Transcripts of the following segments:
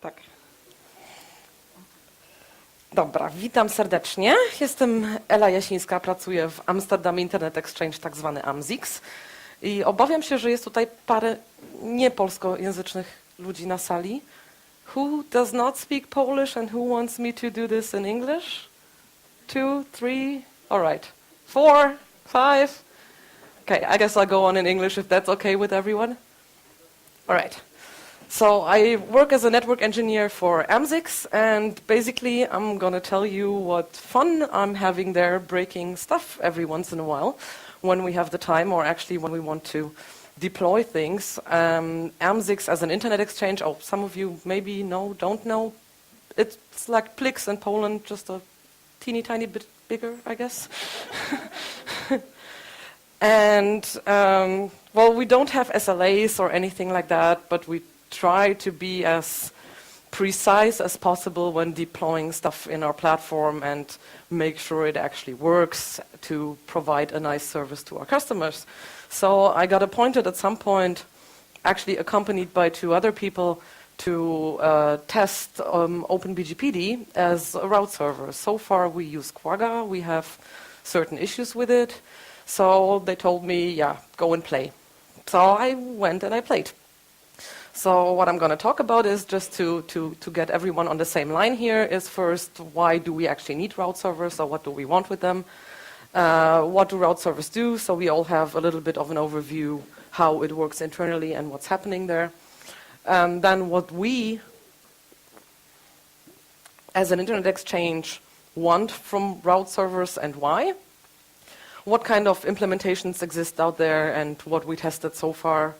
Tak. Dobra, witam serdecznie. Jestem Ela Jasińska, pracuję w Amsterdam Internet Exchange, tak zwany AMZIX. I obawiam się, że jest tutaj parę niepolskojęzycznych ludzi na sali. Who does not speak Polish and who wants me to do this in English? 2, 3, all right. 4, 5. Okay, I guess I'll go on in English if that's okay with everyone. All right. So I work as a network engineer for AMZIX, and basically I'm going to tell you what fun I'm having there breaking stuff every once in a while when we have the time, or actually when we want to deploy things. AMZIX as an internet exchange, oh, some of you maybe know, don't know. It's like Plix in Poland, just a teeny tiny bit bigger, I guess. And, well, we don't have SLAs or anything like that, but we try to be as precise as possible when deploying stuff in our platform and make sure it actually works to provide a nice service to our customers. So I got appointed at some point, actually accompanied by 2 other people, to test OpenBGPd as a route server. So far we use Quagga, we have certain issues with it, so they told me, yeah, go and play. So I went and I played. So what I'm going to talk about is just to get everyone on the same line here is first, why do we actually need route servers, or what do we want with them? What do route servers do? So we all have a little bit of an overview how it works internally and what's happening there. Then what we, as an internet exchange, want from route servers and why. What kind of implementations exist out there, and what we tested so far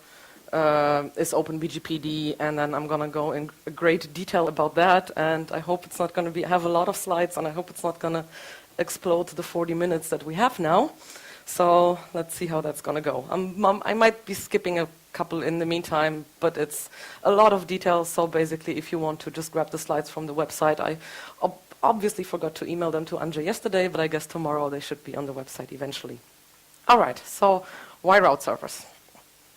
is OpenBGPd, and then I'm going to go in great detail about that, and I hope it's not going to have a lot of slides, and I hope it's not going to explode the 40 minutes that we have now. So let's see how that's going to go. I might be skipping a couple in the meantime, but it's a lot of details, so basically if you want to just grab the slides from the website, I obviously forgot to email them to Andrzej yesterday, but I guess tomorrow they should be on the website eventually. All right, so why route servers?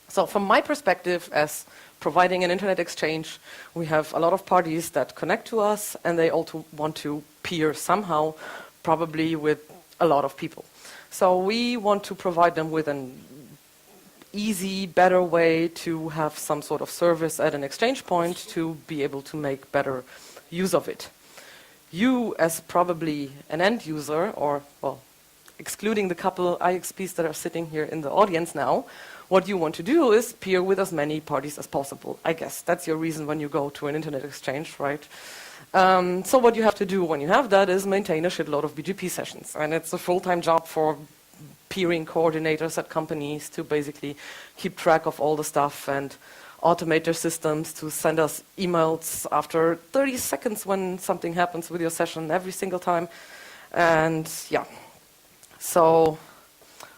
So from my perspective as providing an internet exchange, we have a lot of parties that connect to us, and they also want to peer somehow, probably with a lot of people. So we want to provide them with an easy, better way to have some sort of service at an exchange point to be able to make better use of it. You, as probably an end user, or, well, excluding the couple IXPs that are sitting here in the audience now, what you want to do is peer with as many parties as possible. I guess that's your reason when you go to an internet exchange, right? So what you have to do when you have that is maintain a shitload of BGP sessions. And it's a full-time job for peering coordinators at companies to basically keep track of all the stuff and automate their systems to send us emails after 30 seconds when something happens with your session every single time. And yeah, so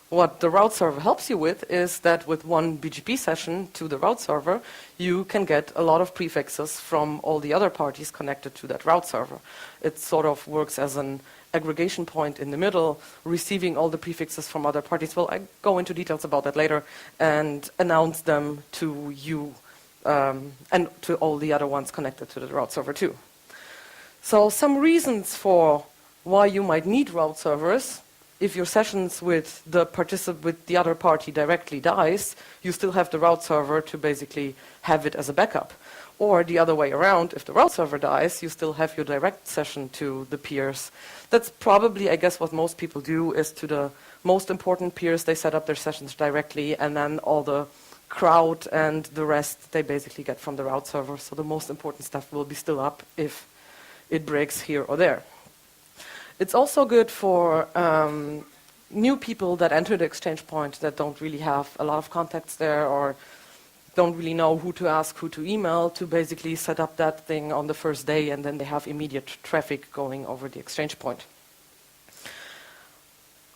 what the route server helps you with is that with one BGP session to the route server, you can get a lot of prefixes from all the other parties connected to that route server. It sort of works as an aggregation point in the middle, receiving all the prefixes from other parties. Well, I go into details about that later, and announce them to you and to all the other ones connected to the route server too. So some reasons for why you might need route servers. If your sessions with the other party directly dies, you still have the route server to basically have it as a backup. Or the other way around, if the route server dies, you still have your direct session to the peers. That's probably, I guess, what most people do is to the most important peers, they set up their sessions directly, and then all the crowd and the rest they basically get from the route server. So the most important stuff will be still up if it breaks here or there. It's also good for new people that enter the exchange point that don't really have a lot of contacts there, or don't really know who to ask, who to email, to basically set up that thing on the first day, and then they have immediate traffic going over the exchange point.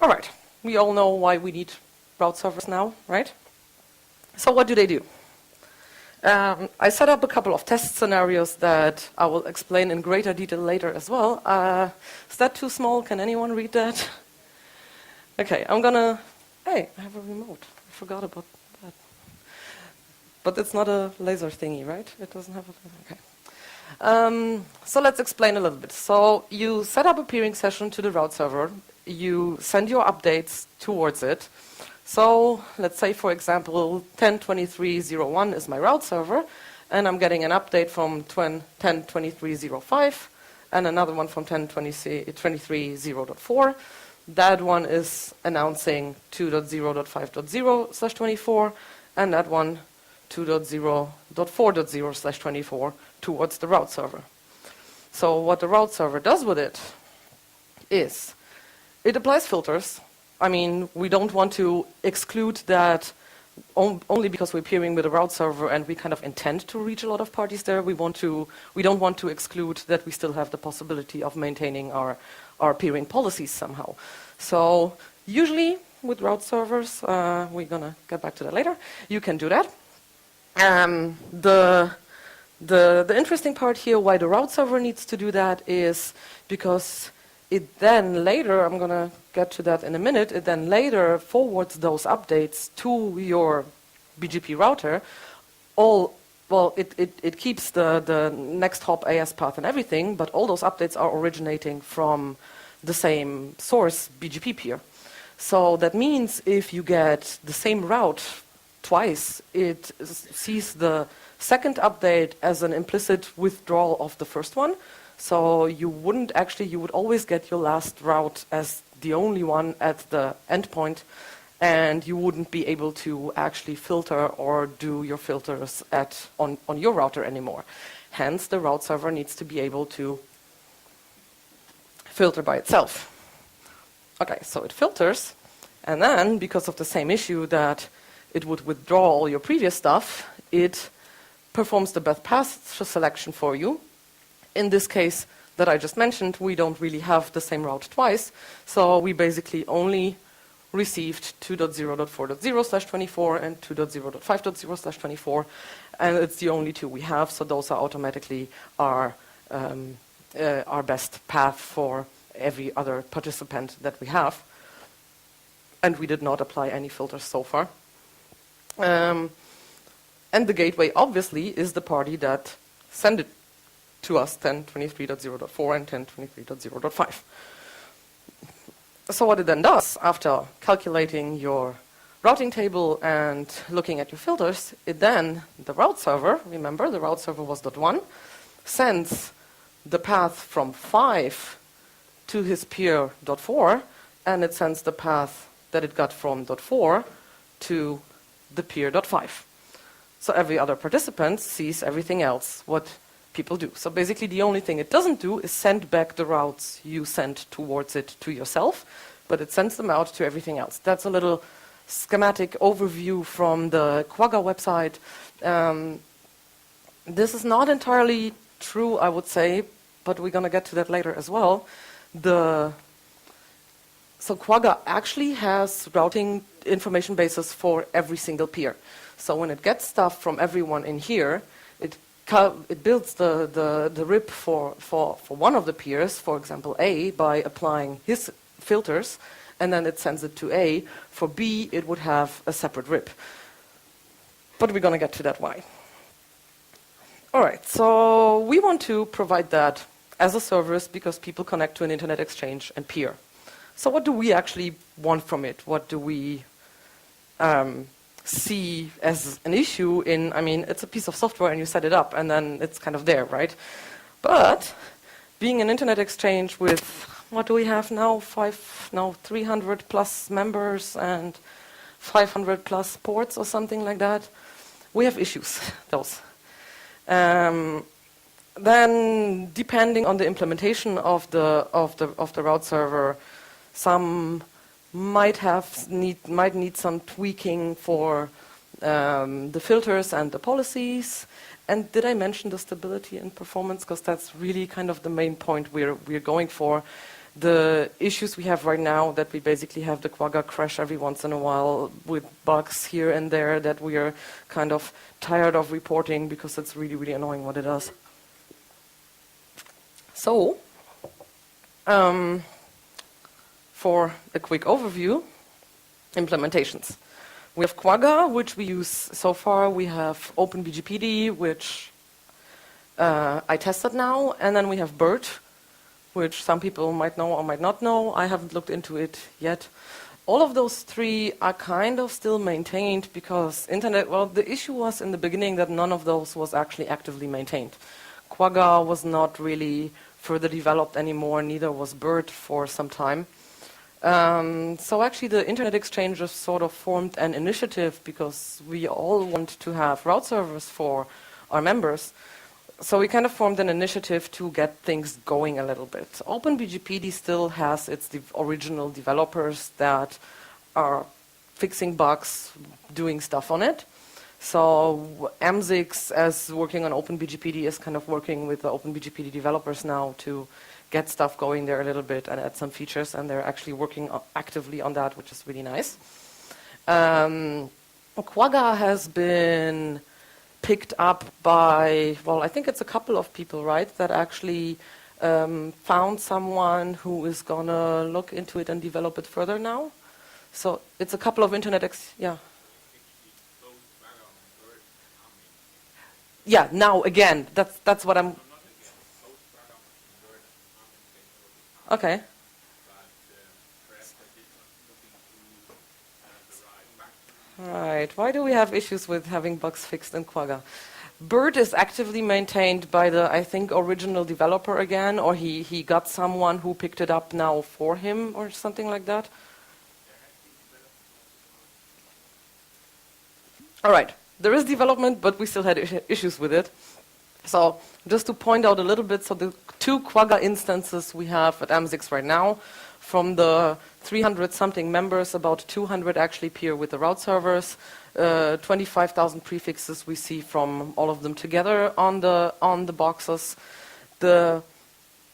All right, we all know why we need route servers now, right? So what do they do? I set up a couple of test scenarios that I will explain in greater detail later as well. Is that too small? Can anyone read that? Okay, hey, I have a remote. I forgot about that. But it's not a laser thingy, right? It doesn't have a, okay. So let's explain a little bit. So you set up a peering session to the route server. You send your updates towards it. So let's say, for example, 10.23.01 is my route server, and I'm getting an update from 10.23.05 and another one from 10.23.0.4. That one is announcing 2.0.5.0/24, and that one 2.0.4.0/24 towards the route server. So what the route server does with it is it applies filters. I mean, we don't want to exclude that only because we're peering with a route server and we kind of intend to reach a lot of parties there. We don't want to exclude that we still have the possibility of maintaining our peering policies somehow. So usually with route servers, we're gonna get back to that later, you can do that. The interesting part here, why the route server needs to do that, is because it then later, I'm going to get to that in a minute, it then later forwards those updates to your BGP router. It keeps the next hop AS path and everything, but all those updates are originating from the same source BGP peer. So that means if you get the same route twice, it sees the second update as an implicit withdrawal of the first one. So you would always get your last route as the only one at the endpoint, and you wouldn't be able to actually filter or do your filters on your router anymore. Hence, the route server needs to be able to filter by itself. Okay, so it filters, and then, because of the same issue that it would withdraw all your previous stuff, it performs the best path selection for you. In this case that I just mentioned, we don't really have the same route twice, so we basically only received 2.0.4.0/24 and 2.0.5.0/24, and it's the only two we have, so those are automatically our best path for every other participant that we have. And we did not apply any filters so far. And the gateway, obviously, is the party that sent it to us, 10.23.0.4 and 10.23.0.5. So what it then does, after calculating your routing table and looking at your filters, the route server, remember the route server was .1, sends the path from 5 to his peer .4, and it sends the path that it got from .4 to the peer .5. So every other participant sees everything else, what people do. So basically the only thing it doesn't do is send back the routes you sent towards it to yourself, but it sends them out to everything else. That's a little schematic overview from the Quagga website. This is not entirely true, I would say, but we're going to get to that later as well. So Quagga actually has routing information bases for every single peer. So when it gets stuff from everyone in here, it builds the RIP for one of the peers, for example A, by applying his filters, and then it sends it to A. For B, it would have a separate RIP. But we're going to get to that why. All right, so we want to provide that as a service because people connect to an internet exchange and peer. So what do we actually want from it? What do we see as an issue in, I mean, it's a piece of software and you set it up and then it's kind of there, right? But being an internet exchange with, what do we have now? 300 plus members and 500 plus ports or something like that. We have issues, those. Then depending on the implementation of the route server, some might need some tweaking for the filters and the policies. And did I mention the stability and performance? Because that's really kind of the main point we're going for. The issues we have right now, that we basically have the Quagga crash every once in a while with bugs here and there that we are kind of tired of reporting because it's really, really annoying what it does. So, for a quick overview, implementations. We have Quagga, which we use so far. We have OpenBGPd, which I tested now. And then we have BERT, which some people might know or might not know. I haven't looked into it yet. All of those three are kind of still maintained because the issue was in the beginning that none of those was actually actively maintained. Quagga was not really further developed anymore, neither was BERT for some time. So actually the Internet Exchange sort of formed an initiative because we all want to have route servers for our members. So we kind of formed an initiative to get things going a little bit. OpenBGPd still has its original developers that are fixing bugs, doing stuff on it. So AMSIX, as working on OpenBGPd, is kind of working with the OpenBGPd developers now to get stuff going there a little bit and add some features, and they're actually working actively on that, which is really nice. Quagga has been picked up by, well, I think it's a couple of people, right, that actually found someone who is gonna look into it and develop it further now. So it's a couple of yeah, now again, that's what I'm. Okay. Right. Why do we have issues with having bugs fixed in Quagga? BERT is actively maintained by the, I think, original developer again, or he got someone who picked it up now for him or something like that. All right. There is development, but we still had issues with it. So just to point out a little bit, so the 2 Quagga instances we have at AMSIX right now, from the 300-something members, about 200 actually peer with the route servers. 25,000 prefixes we see from all of them together on the boxes. The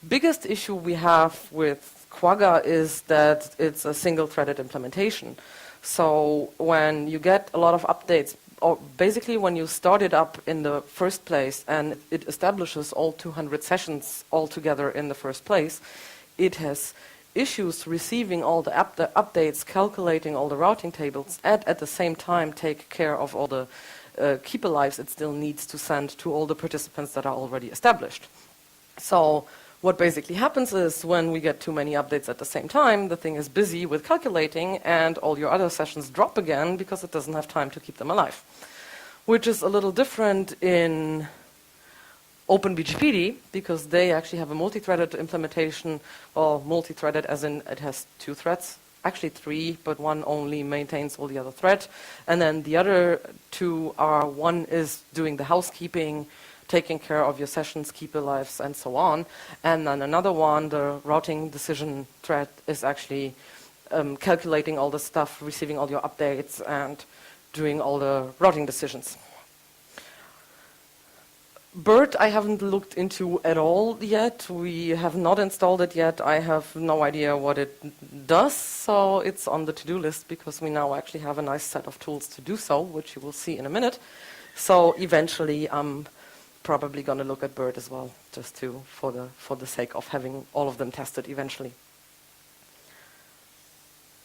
biggest issue we have with Quagga is that it's a single-threaded implementation. So when you get a lot of updates, or basically when you start it up in the first place and it establishes all 200 sessions all together in the first place, it has issues receiving all the updates, calculating all the routing tables, and at the same time take care of all the keeper lives it still needs to send to all the participants that are already established. So what basically happens is when we get too many updates at the same time, the thing is busy with calculating and all your other sessions drop again because it doesn't have time to keep them alive. Which is a little different in OpenBGPd because they actually have a multi-threaded implementation, well, multi-threaded as in it has 2 threads, actually 3, but one only maintains all the other threads. And then the other 2 are, one is doing the housekeeping, taking care of your sessions, keeper lives, and so on. And then another one, the routing decision thread, is actually calculating all the stuff, receiving all your updates, and doing all the routing decisions. BERT I haven't looked into at all yet. We have not installed it yet. I have no idea what it does, so it's on the to-do list because we now actually have a nice set of tools to do so, which you will see in a minute. So eventually I'm probably going to look at BERT as well, just for the sake of having all of them tested eventually.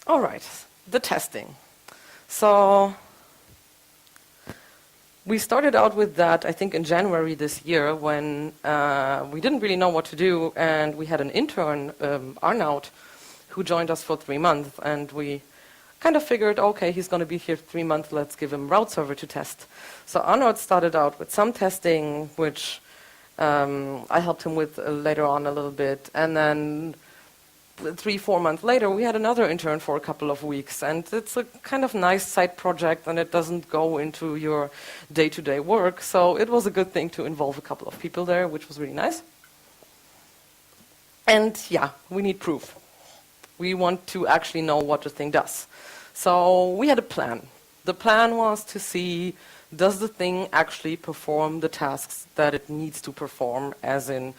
All right, the testing. So we started out with that, I think, in January this year when we didn't really know what to do, and we had an intern, Arnaud, who joined us for 3 months, and we kind of figured, okay, he's going to be here 3 months, let's give him route server to test. So Arnaud started out with some testing, which I helped him with later on a little bit, and then 3-4 months later, we had another intern for a couple of weeks, and it's a kind of nice side project, and it doesn't go into your day-to-day work, so it was a good thing to involve a couple of people there, which was really nice. And yeah, we need proof. We want to actually know what the thing does. So we had a plan. The plan was to see, does the thing actually perform the tasks that it needs to perform, as in,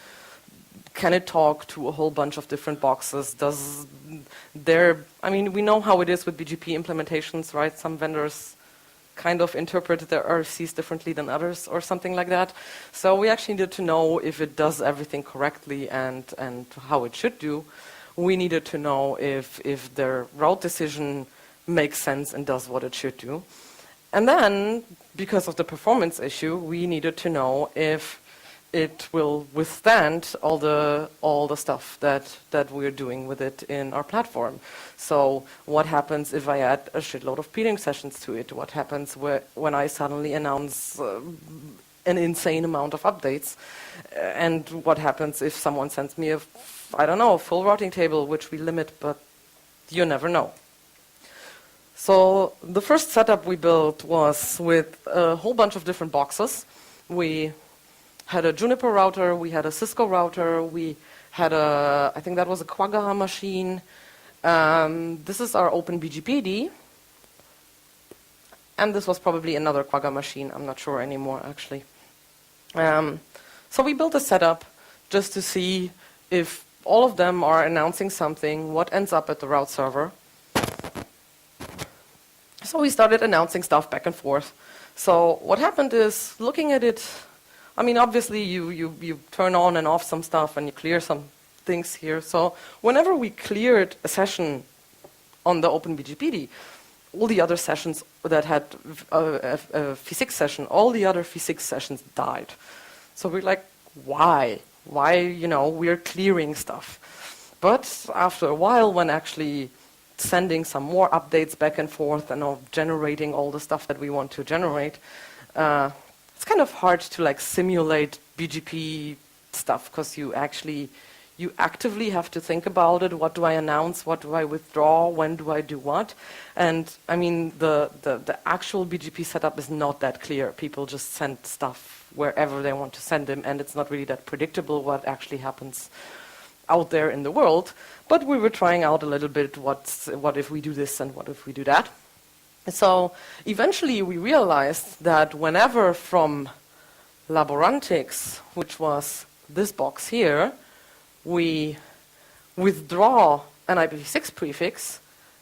can it talk to a whole bunch of different boxes? I mean, we know how it is with BGP implementations, right? Some vendors kind of interpret their RFCs differently than others or something like that. So we actually needed to know if it does everything correctly and how it should do. We needed to know if their route decision makes sense and does what it should do. And then, because of the performance issue, we needed to know if it will withstand all the stuff that we're doing with it in our platform. So what happens if I add a shitload of peering sessions to it? What happens when I suddenly announce an insane amount of updates? And what happens if someone sends me I don't know, a full routing table, which we limit, but you never know. So the first setup we built was with a whole bunch of different boxes. We had a Juniper router, we had a Cisco router, we had I think that was a Quagga machine. This is our OpenBGPd. And this was probably another Quagga machine, I'm not sure anymore actually. So we built a setup just to see if all of them are announcing something, what ends up at the route server. So we started announcing stuff back and forth. So what happened is, looking at it, I mean, obviously you turn on and off some stuff and you clear some things here. So whenever we cleared a session on the OpenBGPd, all the other sessions that had a v6 session, all the other v6 sessions died. So we're like, why? Why, we're clearing stuff. But after a while, when actually sending some more updates back and forth and generating all the stuff that we want to generate, it's kind of hard to simulate BGP stuff, because you actively have to think about it. What do I announce? What do I withdraw? When do I do what? And I mean, the actual BGP setup is not that clear. People just send stuff wherever they want to send them, and it's not really that predictable what actually happens out there in the world. But we were trying out a little bit what if we do this and what if we do that. So eventually we realized that whenever from Laborantix, which was this box here, we withdraw an IPv6 prefix,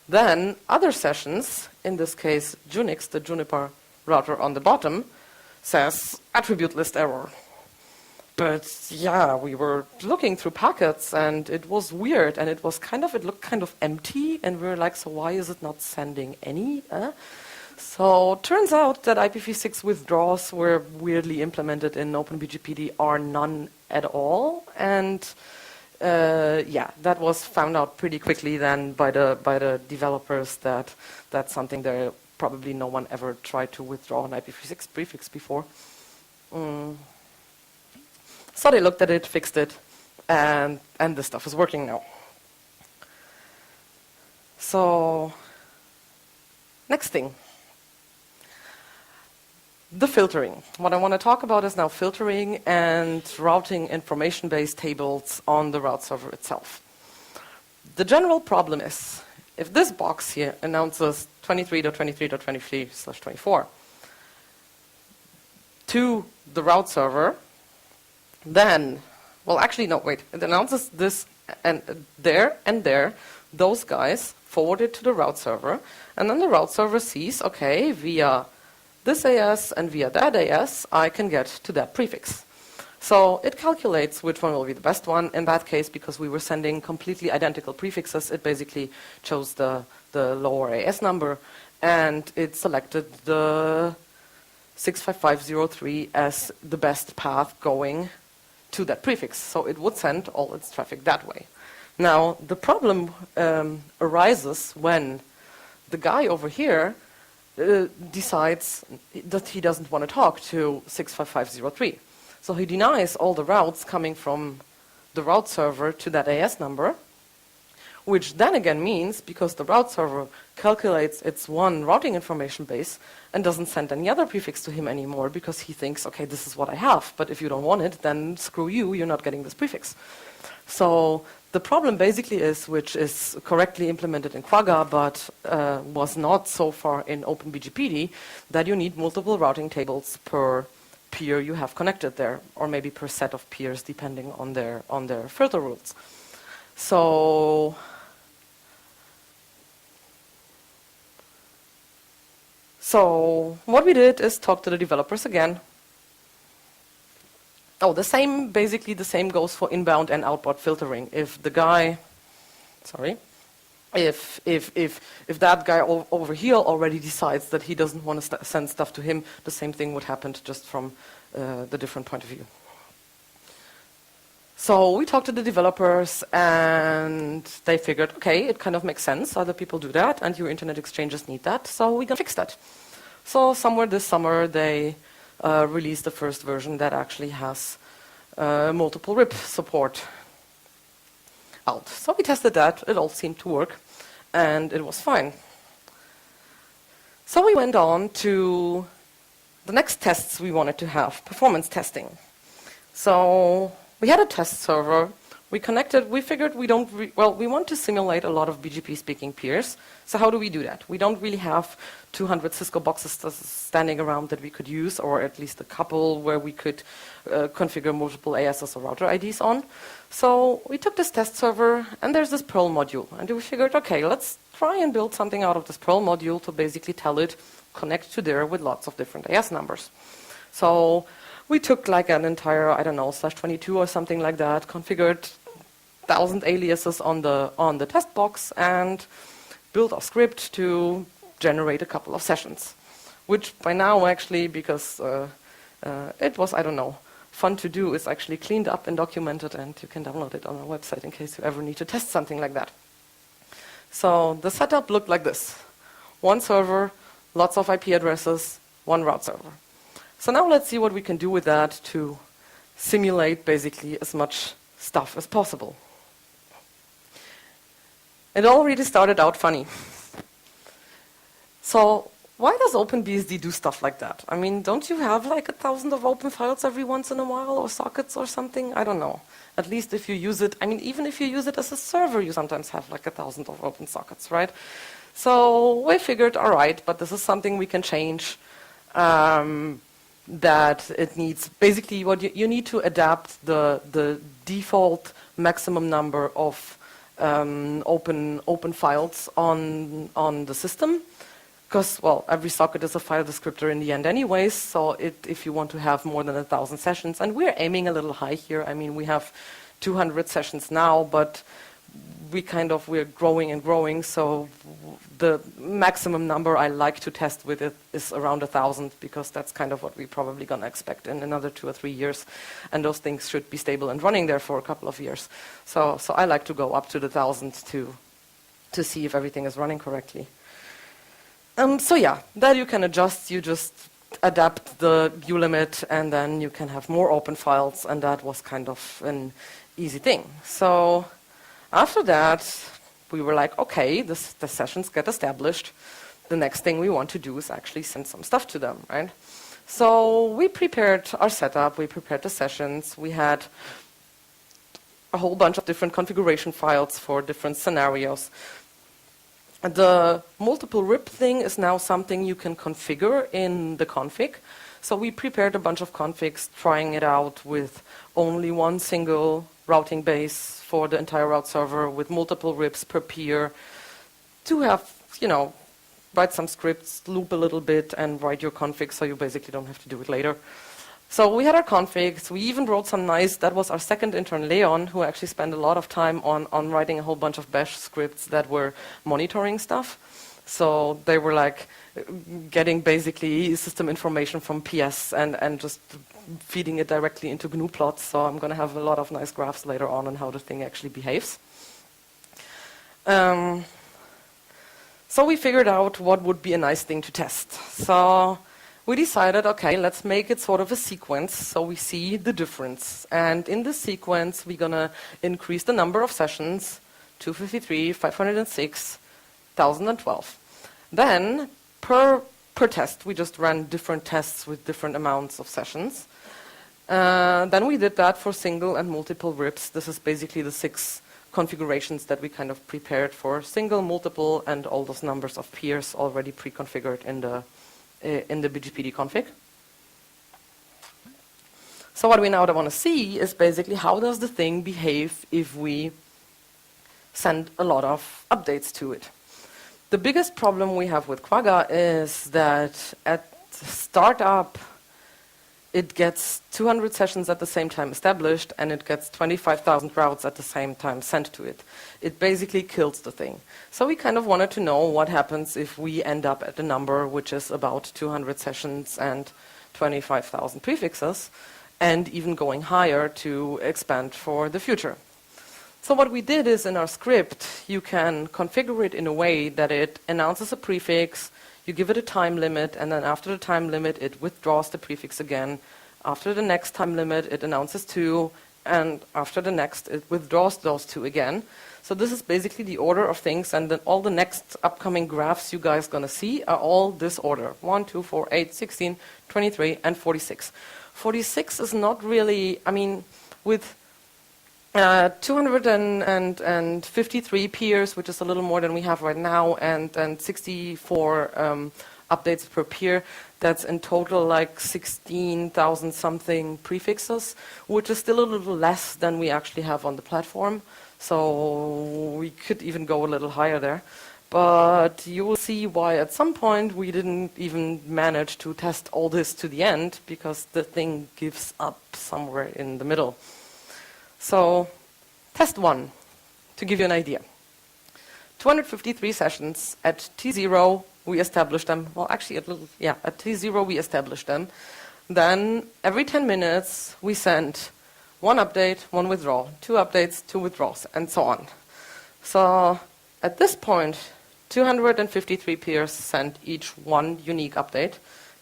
then other sessions, in this case Junix, the Juniper router on the bottom, says attribute list error. But yeah, we were looking through packets and it was weird, and it looked kind of empty, and we were like, so why is it not sending any? So turns out that IPv6 withdrawals were weirdly implemented in OpenBGPd are none at all, and that was found out pretty quickly then by the developers that that's something that probably no one ever tried to withdraw an IPv6 prefix before. So they looked at it, fixed it, and this stuff is working now. So next thing, the filtering. What I want to talk about is now filtering and routing information-based tables on the route server itself. The general problem is, if this box here announces 23.23.23/24 to the route server, then, well, actually, no, wait. It announces this and there, those guys forward it to the route server, and then the route server sees, okay, via this AS and via that AS, I can get to that prefix. So it calculates which one will be the best one. In that case, because we were sending completely identical prefixes, it basically chose the lower AS number, and it selected the 65503 as the best path going to that prefix. So it would send all its traffic that way. Now, the problem arises when the guy over here decides that he doesn't want to talk to 65503. So he denies all the routes coming from the route server to that AS number, which then again means, because the route server calculates its one routing information base and doesn't send any other prefix to him anymore, because he thinks, okay, this is what I have, but if you don't want it, then screw you, you're not getting this prefix. So the problem basically is, which is correctly implemented in Quagga, but was not so far in OpenBGPd, that you need multiple routing tables per peer you have connected there, or maybe per set of peers, depending on their filter rules. So what we did is talk to the developers again. Oh, basically the same goes for inbound and outbound filtering. If the guy, if that guy over here already decides that he doesn't want to send stuff to him, the same thing would happen just from the different point of view. So we talked to the developers, and they figured, okay, it kind of makes sense. Other people do that, and your internet exchanges need that, so we're going to fix that. So somewhere this summer, they released the first version that actually has multiple RIP support out. So we tested that. It all seemed to work, and it was fine. So we went on to the next tests we wanted to have, performance testing. So we had a test server. We connected. We figured we want to simulate a lot of BGP-speaking peers. So how do we do that? We don't really have 200 Cisco boxes standing around that we could use, or at least a couple where we could configure multiple ASs or router IDs on. So we took this test server, and there's this Perl module. And we figured, okay, let's try and build something out of this Perl module to basically tell it connect to there with lots of different AS numbers. So we took like an entire, I don't know, /22 or something like that, configured 1,000 aliases on the test box, and built a script to generate a couple of sessions, which by now actually, because it was, I don't know, fun to do, is actually cleaned up and documented, and you can download it on our website in case you ever need to test something like that. So the setup looked like this. One server, lots of IP addresses, one route server. So now let's see what we can do with that to simulate basically as much stuff as possible. It already started out funny. So why does OpenBSD do stuff like that? I mean, don't you have like 1,000 of open files every once in a while, or sockets or something? I don't know. At least if you use it, I mean, even if you use it as a server, you sometimes have like 1,000 of open sockets, right? So we figured, all right, but this is something we can change. That it needs, basically what you need to adapt the default maximum number of open files on the system, because, well, every socket is a file descriptor in the end anyways, so if you want to have more than 1,000 sessions, and we're aiming a little high here. I mean, we have 200 sessions now, but we're growing and growing, so the maximum number I like to test with it is around 1,000, because that's kind of what we're probably going to expect in another 2 or 3 years, and those things should be stable and running there for a couple of years. So I like to go up to the 1,000 to see if everything is running correctly. So yeah, that you can adjust. You just adapt the view limit, and then you can have more open files, and that was kind of an easy thing. So after that, we were like, okay, the sessions get established. The next thing we want to do is actually send some stuff to them, right? So we prepared our setup, we prepared the sessions, we had a whole bunch of different configuration files for different scenarios. The multiple RIP thing is now something you can configure in the config. So we prepared a bunch of configs, trying it out with only one single routing base for the entire route server with multiple RIPs per peer, to have, write some scripts, loop a little bit, and write your config so you basically don't have to do it later. So we had our configs. We even wrote some nice, that was our second intern, Leon, who actually spent a lot of time on writing a whole bunch of bash scripts that were monitoring stuff. So they were like getting basically system information from PS and just feeding it directly into GNU plots. So I'm going to have a lot of nice graphs later on how the thing actually behaves. So we figured out what would be a nice thing to test. So we decided, okay, let's make it sort of a sequence so we see the difference. And in this sequence, we're going to increase the number of sessions, 253, 506, 1,012. Then, per test, we just ran different tests with different amounts of sessions. Then we did that for single and multiple RIPs. This is basically the 6 configurations that we kind of prepared for single, multiple, and all those numbers of peers already pre-configured in the BGPd config. So what we now want to see is basically how does the thing behave if we send a lot of updates to it. The biggest problem we have with Quagga is that at startup, it gets 200 sessions at the same time established, and it gets 25,000 routes at the same time sent to it. It basically kills the thing. So we kind of wanted to know what happens if we end up at a number which is about 200 sessions and 25,000 prefixes. and even going higher to expand for the future. So what we did is in our script, you can configure it in a way that it announces a prefix, you give it a time limit, and then after the time limit, it withdraws the prefix again. After the next time limit, it announces 2, and after the next, it withdraws those 2 again. So this is basically the order of things, and then all the next upcoming graphs you guys gonna see are all this order. 1, 2, 4, 8, 16, 23, and 46. 46 is not really, I mean, with 253 peers, which is a little more than we have right now, and 64 updates per peer, that's in total like 16,000 something prefixes, which is still a little less than we actually have on the platform. So we could even go a little higher there. But you will see why at some point we didn't even manage to test all this to the end, because the thing gives up somewhere in the middle. So test 1, to give you an idea. 253 sessions. At T0 we established them. Well, actually at T0 we established them. Then every 10 minutes we sent 1 update, 1 withdrawal, 2 updates, 2 withdrawals, and so on. So at this point, 253 peers sent each 1 unique update.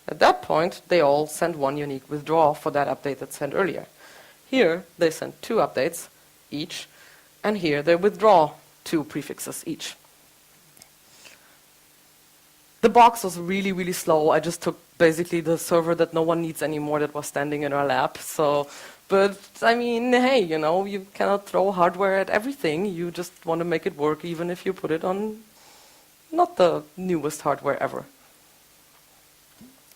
At that point, they all sent 1 unique withdrawal for that update that's sent earlier. Here, they sent 2 updates each, and here they withdraw 2 prefixes each. The box was really, really slow. I just took basically the server that no one needs anymore that was standing in our lab. But I mean, hey, you know, you cannot throw hardware at everything. You just want to make it work, even if you put it on not the newest hardware ever.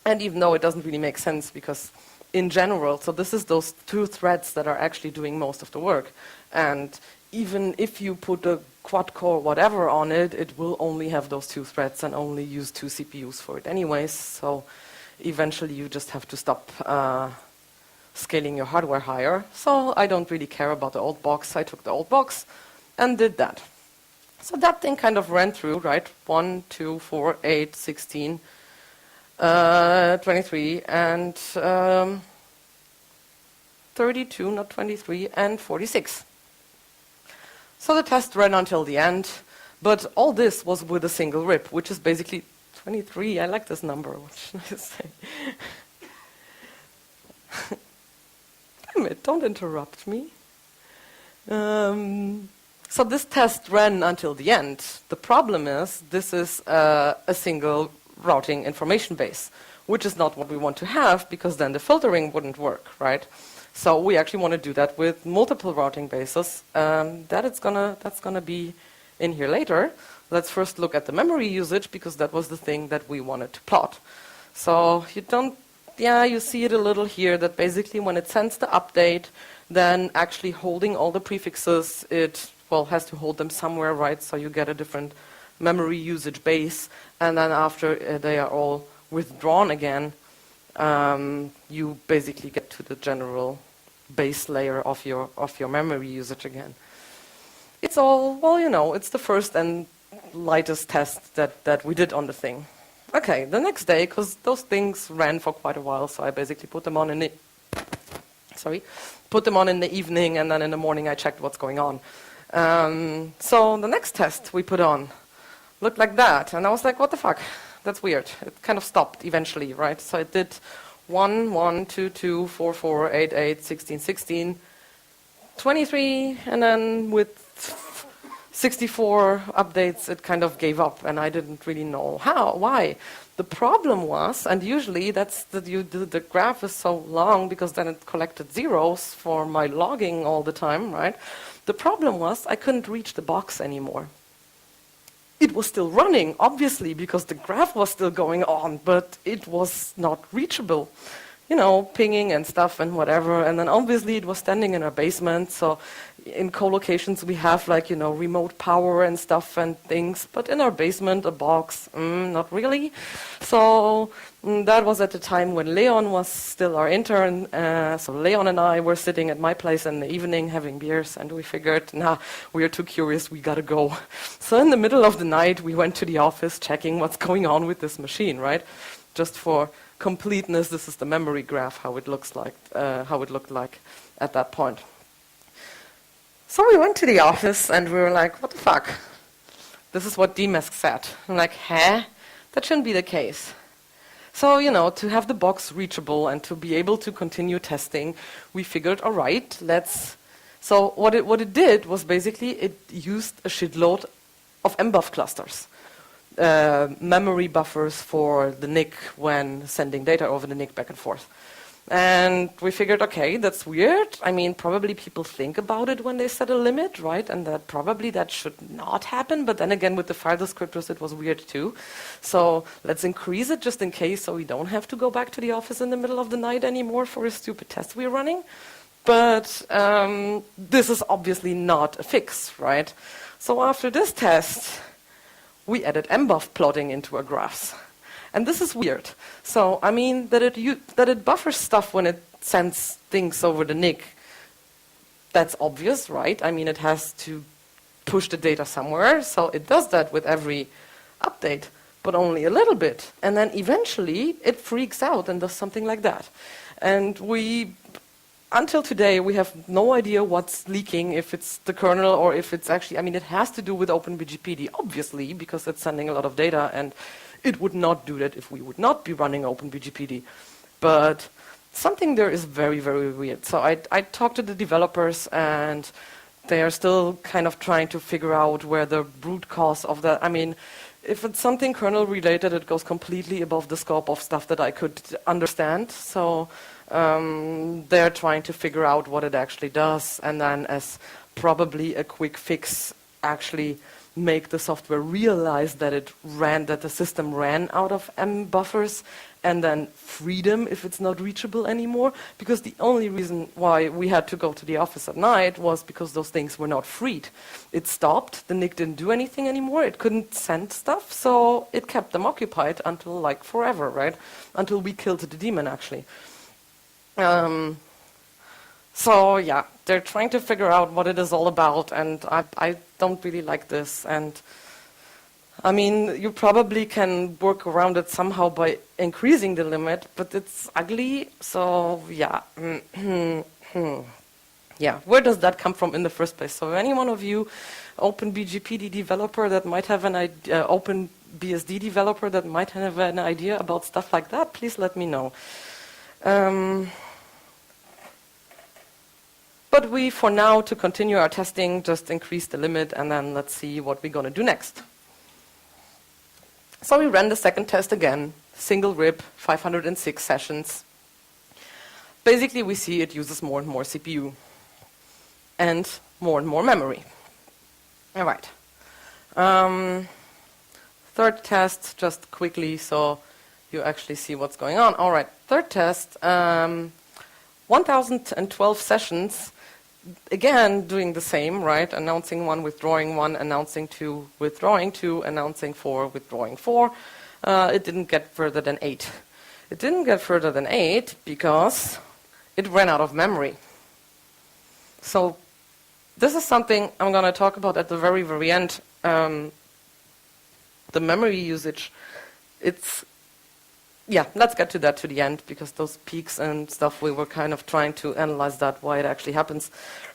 And even though it doesn't really make sense, because in general, so this is those 2 threads that are actually doing most of the work. And even if you put a quad-core whatever on it, it will only have those 2 threads and only use 2 CPUs for it anyways. So eventually you just have to stop scaling your hardware higher. So I don't really care about the old box. I took the old box and did that. So that thing kind of ran through, right? 1, 2, 4, 8, 16, 23, and 32, not 23, and 46. So the test ran until the end, but all this was with a single rip, which is basically 23. I like this number. What should I say? Damn it, don't interrupt me. So this test ran until the end. The problem is this is a single routing information base, which is not what we want to have, because then the filtering wouldn't work, right? So we actually want to do that with multiple routing bases. That's gonna be in here later. Let's first look at the memory usage, because that was the thing that we wanted to plot. So you see it a little here, that basically when it sends the update, then actually holding all the prefixes, it has to hold them somewhere, right? So you get a different memory usage base, and then after they are all withdrawn again, you basically get to the general base layer of your memory usage again. It's all, well, you know, it's the first and lightest test that we did on the thing. Okay, the next day, because those things ran for quite a while, so I basically put them on in the evening, and then in the morning I checked what's going on. So the next test we put on looked like that, and I was like, what the fuck? That's weird. It kind of stopped eventually, right? So it did 1, 1, 2, 2, 4, 4, 8, 8, 16, 16, 23, and then with 64 updates, it kind of gave up, and I didn't really know why. The problem was, and usually the graph is so long because then it collected zeros for my logging all the time, right? The problem was I couldn't reach the box anymore. It was still running, obviously, because the graph was still going on, but it was not reachable. You know, pinging and stuff and whatever, and then obviously it was standing in our basement, so in co-locations we have, like, you know, remote power and stuff and things, but in our basement, a box, not really. So that was at the time when Leon was still our intern, so Leon and I were sitting at my place in the evening having beers, and we figured, we are too curious, we gotta go. So in the middle of the night, we went to the office checking what's going on with this machine, right? Just for completeness, this is the memory graph, how it looks like, how it looked like at that point. So we went to the office and we were like, what the fuck? This is what DMESC said. I'm like, huh? That shouldn't be the case. So, you know, to have the box reachable and to be able to continue testing, we figured, all right, let's... So what it did was basically it used a shitload of MBUF clusters, memory buffers for the NIC when sending data over the NIC back and forth. And we figured, okay, that's weird. I mean, probably people think about it when they set a limit, right? And that probably that should not happen. But then again, with the file descriptors, it was weird too. So let's increase it just in case so we don't have to go back to the office in the middle of the night anymore for a stupid test we're running. But this is obviously not a fix, right? So after this test, we added MBUF plotting into our graphs. And this is weird. So, I mean, that it buffers stuff when it sends things over the NIC, that's obvious, right? I mean, it has to push the data somewhere, so it does that with every update, but only a little bit. And then eventually, it freaks out and does something like that. And until today, we have no idea what's leaking, if it's the kernel or if it's actually, I mean, it has to do with OpenBGPd, obviously, because it's sending a lot of data, and it would not do that if we would not be running OpenBGPd. But something there is very, very weird. So I talked to the developers, and they are still kind of trying to figure out where the root cause of that. I mean, if it's something kernel related, it goes completely above the scope of stuff that I could understand. So they're trying to figure out what it actually does, and then as probably a quick fix, actually make the software realize that that the system ran out of M buffers, and then free them if it's not reachable anymore. Because the only reason why we had to go to the office at night was because those things were not freed. It stopped, the NIC didn't do anything anymore, it couldn't send stuff, so it kept them occupied until like forever, right? Until we killed the daemon, actually. So yeah, they're trying to figure out what it is all about, and I don't really like this. And I mean, you probably can work around it somehow by increasing the limit, but it's ugly. So yeah, yeah. Where does that come from in the first place? So any one of you, OpenBGPd developer that might have an idea, OpenBSD developer that might have an idea about stuff like that, please let me know. But we, for now, to continue our testing, just increase the limit, and then let's see what we're going to do next. So we ran the second test again, single RIP, 506 sessions. Basically, we see it uses more and more CPU and more memory. All right. Third test, just quickly, so you actually see what's going on. All right, third test, 1012 sessions. Again, doing the same, right? Announcing 1, withdrawing 1, announcing 2, withdrawing 2, announcing 4, withdrawing 4. It didn't get further than 8. It didn't get further than 8 because it ran out of memory. So this is something I'm going to talk about at the very, very end. The memory usage, yeah, let's get to that to the end, because those peaks and stuff, we were kind of trying to analyze that, why it actually happens.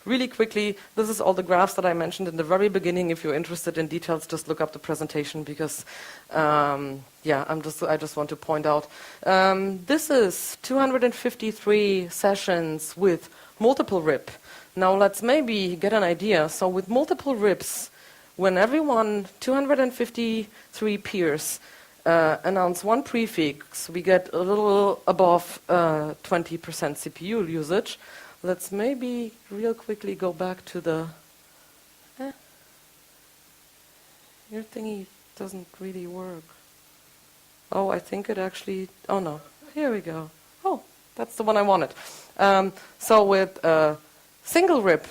Really quickly, this is all the graphs that I mentioned in the very beginning. If you're interested in details, just look up the presentation, because, yeah, I just want to point out. This is 253 sessions with multiple RIP. Now let's maybe get an idea. So with multiple RIPs, when everyone, 253 peers, announce one prefix, we get a little above 20% CPU usage. Let's maybe real quickly go back to the... Your thingy doesn't really work. Oh, I think it actually... Oh no, here we go. Oh, that's the one I wanted. So with single RIP,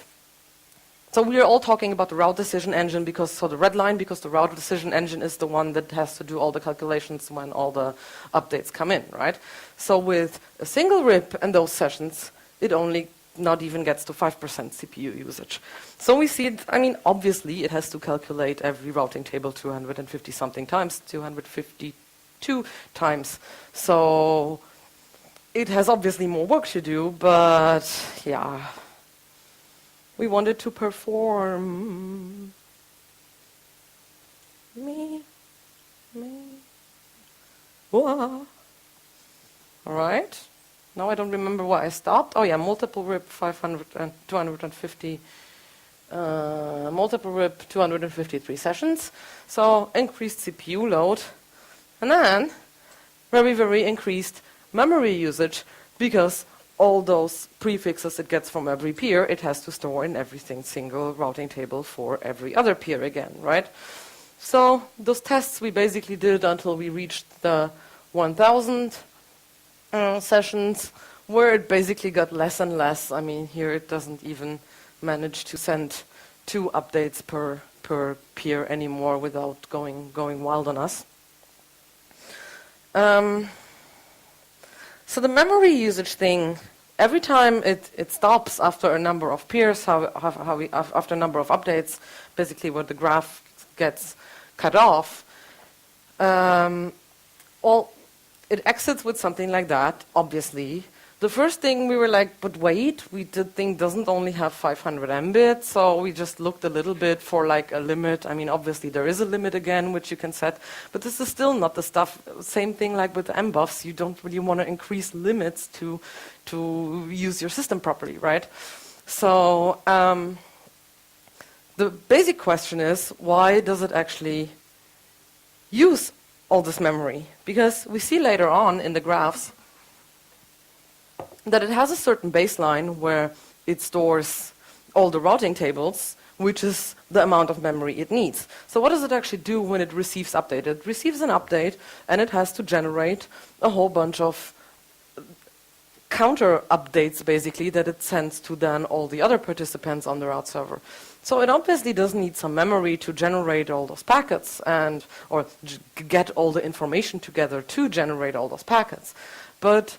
so we are all talking about the route decision engine, because, so the red line, because the route decision engine is the one that has to do all the calculations when all the updates come in, right? So with a single RIP and those sessions, it only not even gets to 5% CPU usage. So we see it, I mean, obviously it has to calculate every routing table 250 something times, 252 times. So it has obviously more work to do, but yeah, we wanted to perform. Me. Whoa. All right. Now I don't remember where I stopped. Oh yeah, multiple RIP 500 and 250. Multiple RIP 253 sessions. So increased CPU load, and then very, very increased memory usage, because all those prefixes it gets from every peer, it has to store in every single routing table for every other peer again, right? So those tests we basically did until we reached the 1000 sessions, where it basically got less and less. I mean, here it doesn't even manage to send 2 updates per peer anymore without going wild on us. So the memory usage thing, every time it stops after a number of peers, after a number of updates, basically where the graph gets cut off, well, it exits with something like that, obviously. The first thing we were like, but wait, the thing doesn't only have 500 mbits, so we just looked a little bit for like a limit. I mean, obviously there is a limit again, which you can set, but this is still not the stuff. Same thing like with the mbuffs, you don't really want to increase limits to use your system properly, right? So the basic question is, why does it actually use all this memory? Because we see later on in the graphs that it has a certain baseline where it stores all the routing tables, which is the amount of memory it needs. So what does it actually do when it receives update? It receives an update, and it has to generate a whole bunch of counter updates, basically, that it sends to then all the other participants on the route server. So it obviously does need some memory to generate all those packets or get all the information together to generate all those packets. But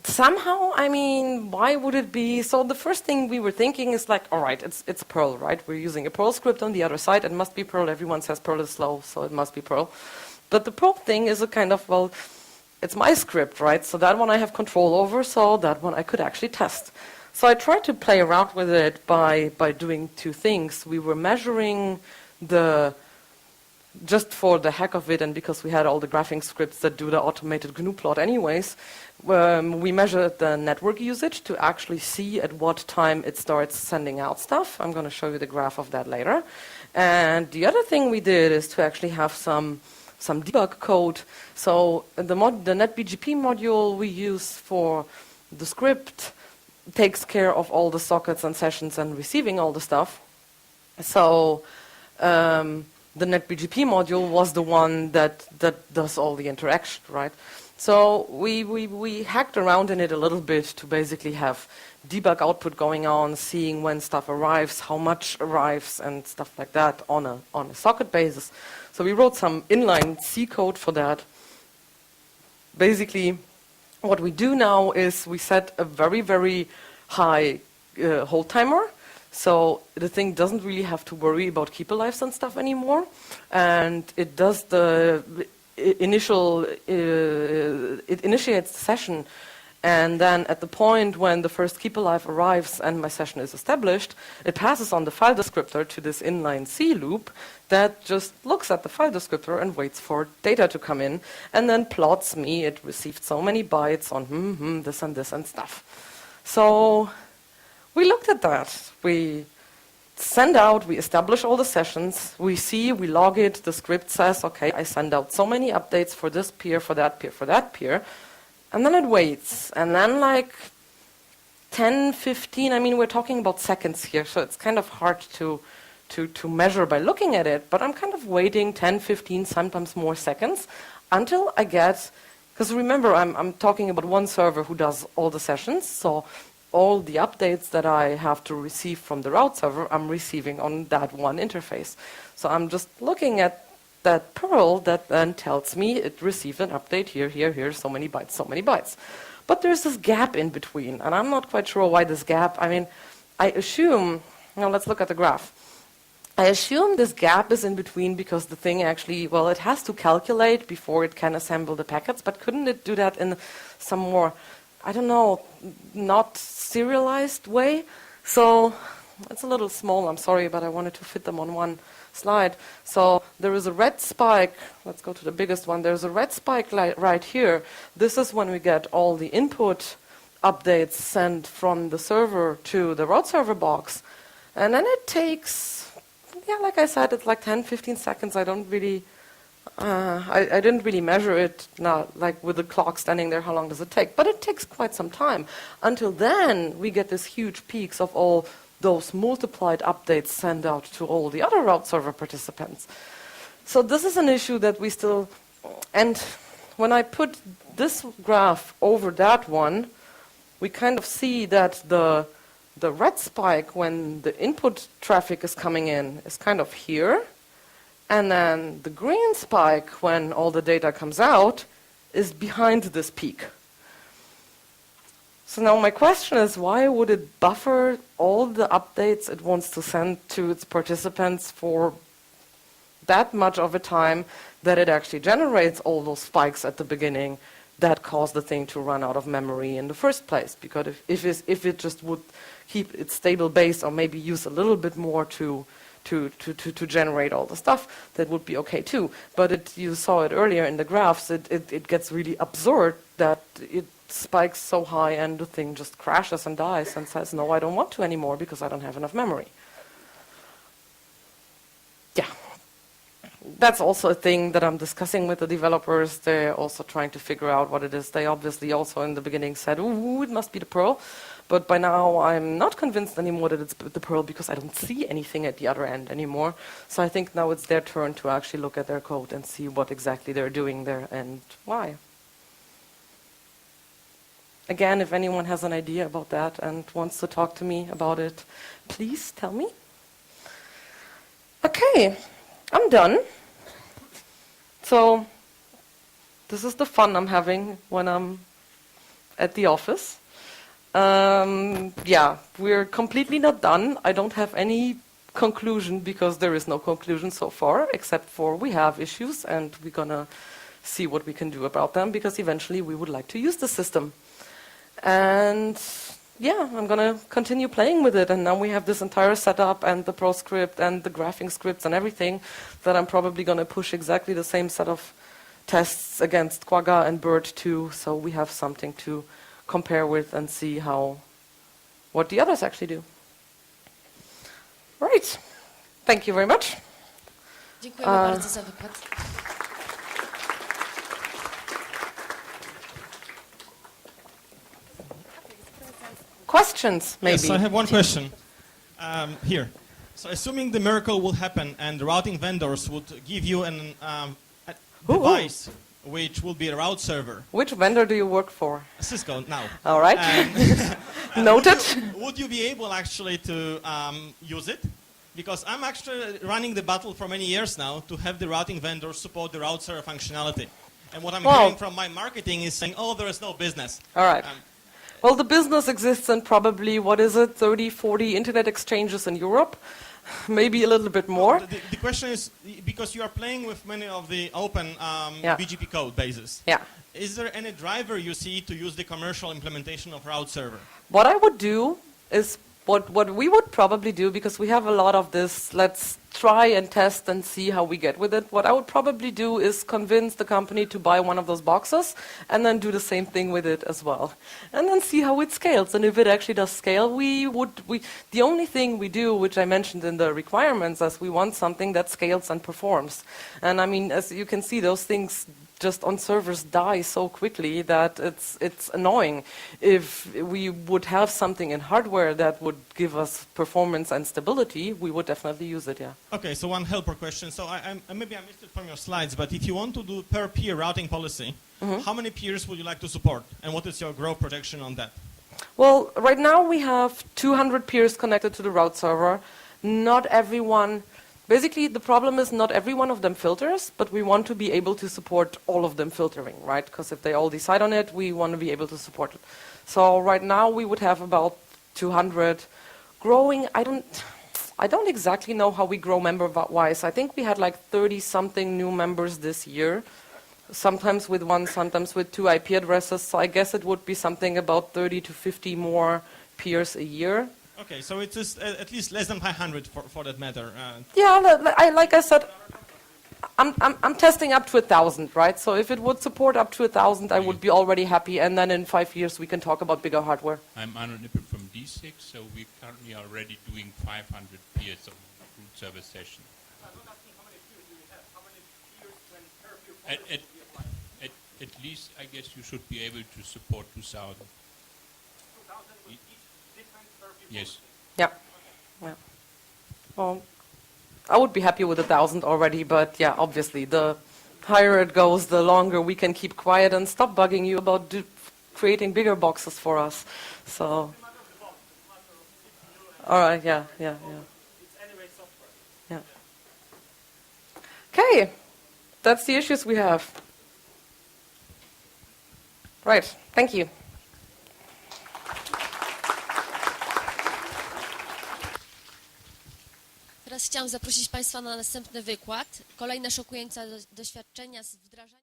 somehow, I mean, why would it be? So the first thing we were thinking is like, all right, it's Perl, right? We're using a Perl script on the other side. It must be Perl. Everyone says Perl is slow, so it must be Perl. But the Perl thing is a kind of, well, it's my script, right? So that one I have control over, so that one I could actually test. So I tried to play around with it by doing 2 things. We were measuring just for the heck of it, and because we had all the graphing scripts that do the automated GNU plot anyways, we measured the network usage to actually see at what time it starts sending out stuff. I'm going to show you the graph of that later. And the other thing we did is to actually have some debug code. So the NetBGP module we use for the script takes care of all the sockets and sessions and receiving all the stuff. So the NetBGP module was the one that does all the interaction, right? So we hacked around in it a little bit to basically have debug output going on, seeing when stuff arrives, how much arrives, and stuff like that on a socket basis. So we wrote some inline C code for that. Basically, what we do now is we set a very, very high hold timer. So the thing doesn't really have to worry about keeper lives and stuff anymore. And it does the it initiates the session. And then at the point when the first keeper life arrives and my session is established, it passes on the file descriptor to this inline C loop that just looks at the file descriptor and waits for data to come in, and then plots me, it received so many bytes on this and this and stuff. So we looked at that. We send out, we establish all the sessions, we see, we log it, the script says, okay, I send out so many updates for this peer, for that peer, for that peer, and then it waits, and then like 10, 15, I mean, we're talking about seconds here, so it's kind of hard to measure by looking at it, but I'm kind of waiting 10, 15, sometimes more seconds until I get, because remember, I'm talking about one server who does all the sessions, so all the updates that I have to receive from the route server, I'm receiving on that one interface. So I'm just looking at that Perl that then tells me it received an update here, here, here, so many bytes, so many bytes. But there's this gap in between, and I'm not quite sure why this gap. I mean, I assume, now let's look at the graph. I assume this gap is in between because the thing actually, well, it has to calculate before it can assemble the packets, but couldn't it do that in some more, I don't know, not serialized way? So it's a little small, I'm sorry, but I wanted to fit them on one slide. So there is a red spike, let's go to the biggest one, there's a red spike right here. This is when we get all the input updates sent from the server to the route server box. And then it takes, yeah, like I said, it's like 10, 15 seconds. I don't really, I didn't really measure it, not like with the clock standing there, how long does it take? But it takes quite some time. Until then, we get this huge peaks of all those multiplied updates sent out to all the other route server participants. So this is an issue that we still, and when I put this graph over that one, we kind of see that the red spike when the input traffic is coming in is kind of here, and then the green spike when all the data comes out is behind this peak. So now my question is, why would it buffer all the updates it wants to send to its participants for that much of a time that it actually generates all those spikes at the beginning that cause the thing to run out of memory in the first place? Because if it just would keep its stable base or maybe use a little bit more to generate all the stuff, that would be okay too. But you saw it earlier in the graphs, it gets really absurd that it spikes so high and the thing just crashes and dies and says, no, I don't want to anymore because I don't have enough memory. Yeah. That's also a thing that I'm discussing with the developers. They're also trying to figure out what it is. They obviously also in the beginning said, ooh, it must be the Perl. But by now I'm not convinced anymore that it's the Perl because I don't see anything at the other end anymore. So I think now it's their turn to actually look at their code and see what exactly they're doing there and why. Again, if anyone has an idea about that and wants to talk to me about it, please tell me. Okay, I'm done. So this is the fun I'm having when I'm at the office. Yeah, we're completely not done. I don't have any conclusion because there is no conclusion so far, except for we have issues and we're gonna see what we can do about them because eventually we would like to use the system. And yeah, I'm gonna continue playing with it, and now we have this entire setup and the ProScript and the graphing scripts and everything that I'm probably gonna push exactly the same set of tests against Quagga and Bird too, so we have something to compare with and see what the others actually do. Right. Thank you very much. Dziękujemy bardzo za wykład. Questions, maybe? Yes, I have one question here. So assuming the miracle will happen and the routing vendors would give you a device which will be a route server. Which vendor do you work for? Cisco now. All right. Noted. Would you be able actually to use it? Because I'm actually running the battle for many years now to have the routing vendors support the route server functionality. And what I'm hearing from my marketing is saying, oh, there is no business. All right. Well, the business exists in probably, 30, 40 internet exchanges in Europe, maybe a little bit more. The question is, because you are playing with many of the open BGP code bases, is there any driver you see to use the commercial implementation of route server? What I would do is what we would probably do, because we have a lot of this, let's try and test and see how we get with it. What I would probably do is convince the company to buy one of those boxes and then do the same thing with it as well. And then see how it scales. And if it actually does scale, the only thing we do, which I mentioned in the requirements, is we want something that scales and performs. And I mean, as you can see, those things just on servers die so quickly that it's annoying. If we would have something in hardware that would give us performance and stability, we would definitely use it, yeah. Okay, so one helper question. So maybe I missed it from your slides, but if you want to do per peer routing policy, how many peers would you like to support? And what is your growth projection on that? Well, right now we have 200 peers connected to the route server. Not everyone. Basically, the problem is not every one of them filters, but we want to be able to support all of them filtering, right? Because if they all decide on it, we want to be able to support it. So right now we would have about 200. Growing, I I don't exactly know how we grow member-wise. I think we had like 30-something new members this year, sometimes with one, sometimes with 2 IP addresses. So I guess it would be something about 30 to 50 more peers a year. Okay, so it is at least less than 500 for that matter. Yeah, like I said, I'm testing up to 1,000, right? So if it would support up to 1,000, I would be already happy. And then in 5 years, we can talk about bigger hardware. I'm Arno Nippel from D6, so we currently are already doing 500 peers of root server sessions. At least, I guess you should be able to support 2,000. Yes. Yeah. Yeah. Well, I would be happy with 1,000 already, but yeah, obviously, the higher it goes, the longer we can keep quiet and stop bugging you about creating bigger boxes for us. So. All right. Yeah. Yeah. Yeah. Yeah. Okay. That's the issues we have. Right. Thank you. Teraz chciałam zaprosić Państwa na następny wykład. Kolejne szokujące doświadczenia z wdrażania.